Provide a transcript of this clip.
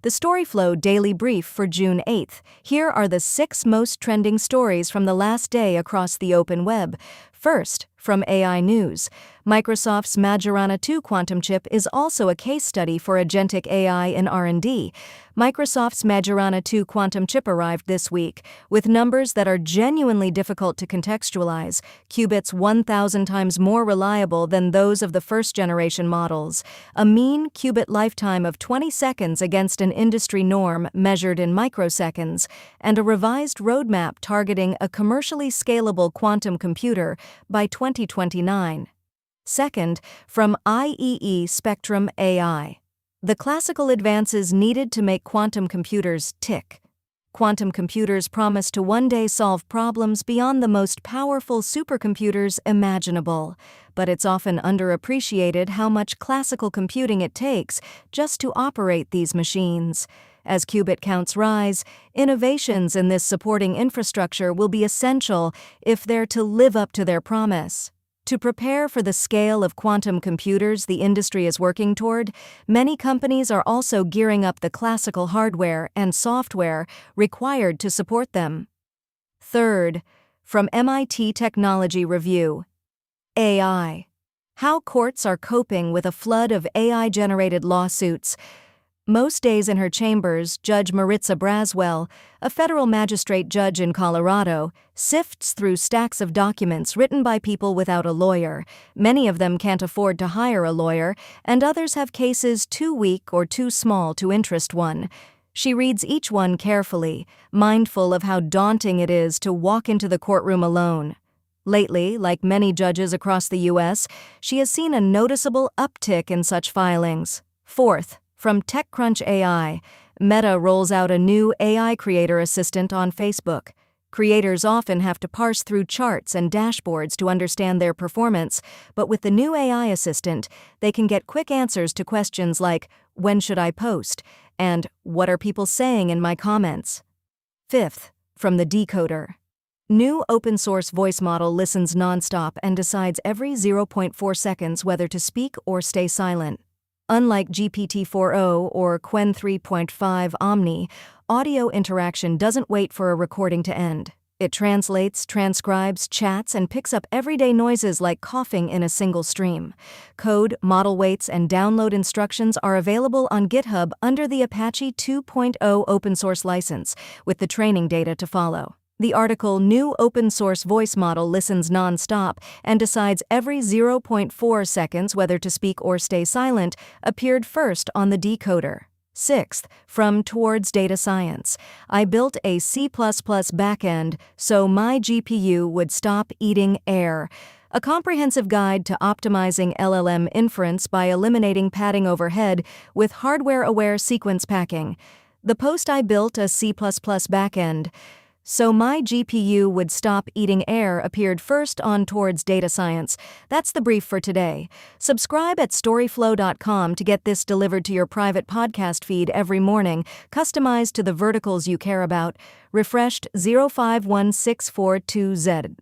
the StoryFlo Daily Brief for June 8th. Here are the 6 most trending stories from the last day across the open web. First, from AI News, Microsoft's Majorana 2 quantum chip is also a case study for agentic AI in R&D. Microsoft's Majorana 2 quantum chip arrived this week, with numbers that are genuinely difficult to contextualize, qubits 1,000 times more reliable than those of the first-generation models, a mean qubit lifetime of 20 seconds against an industry norm measured in microseconds, and a revised roadmap targeting a commercially scalable quantum computer by 2029. Second, from IEE Spectrum AI. The classical advances needed to make quantum computers tick. Quantum computers promise to one day solve problems beyond the most powerful supercomputers imaginable, but it's often underappreciated how much classical computing it takes just to operate these machines. As qubit counts rise, innovations in this supporting infrastructure will be essential if they're to live up to their promise. To prepare for the scale of quantum computers the industry is working toward, many companies are also gearing up the classical hardware and software required to support them. Third, from MIT Technology Review. AI. How courts are coping with a flood of AI-generated lawsuits. Most days in her chambers, Judge Maritza Braswell, a federal magistrate judge in Colorado, sifts through stacks of documents written by people without a lawyer. Many of them can't afford to hire a lawyer, and others have cases too weak or too small to interest one. She reads each one carefully, mindful of how daunting it is to walk into the courtroom alone. Lately, like many judges across the U.S., she has seen a noticeable uptick in such filings. Fourth, from TechCrunch AI, Meta rolls out a new AI creator assistant on Facebook. Creators often have to parse through charts and dashboards to understand their performance, but with the new AI assistant, they can get quick answers to questions like, "When should I post?" and "What are people saying in my comments?" Fifth, from the Decoder. New open-source voice model listens nonstop and decides every 0.4 seconds whether to speak or stay silent. Unlike GPT-4o or Qwen 3.5 Omni, audio interaction doesn't wait for a recording to end. It translates, transcribes, chats, and picks up everyday noises like coughing in a single stream. Code, model weights, and download instructions are available on GitHub under the Apache 2.0 open-source license, with the training data to follow. The article New Open Source Voice Model Listens Nonstop and Decides Every 0.4 Seconds Whether to Speak or Stay Silent appeared first on the Decoder. Sixth, from Towards Data Science. I built a C++ backend so my GPU would stop eating air. A comprehensive guide to optimizing LLM inference by eliminating padding overhead with hardware-aware sequence packing. The post I built a C++ backend so my GPU would stop eating air appeared first on Towards Data Science. That's the brief for today. Subscribe at storyflo.com to get this delivered to your private podcast feed every morning, customized to the verticals you care about. Refreshed 051642Z.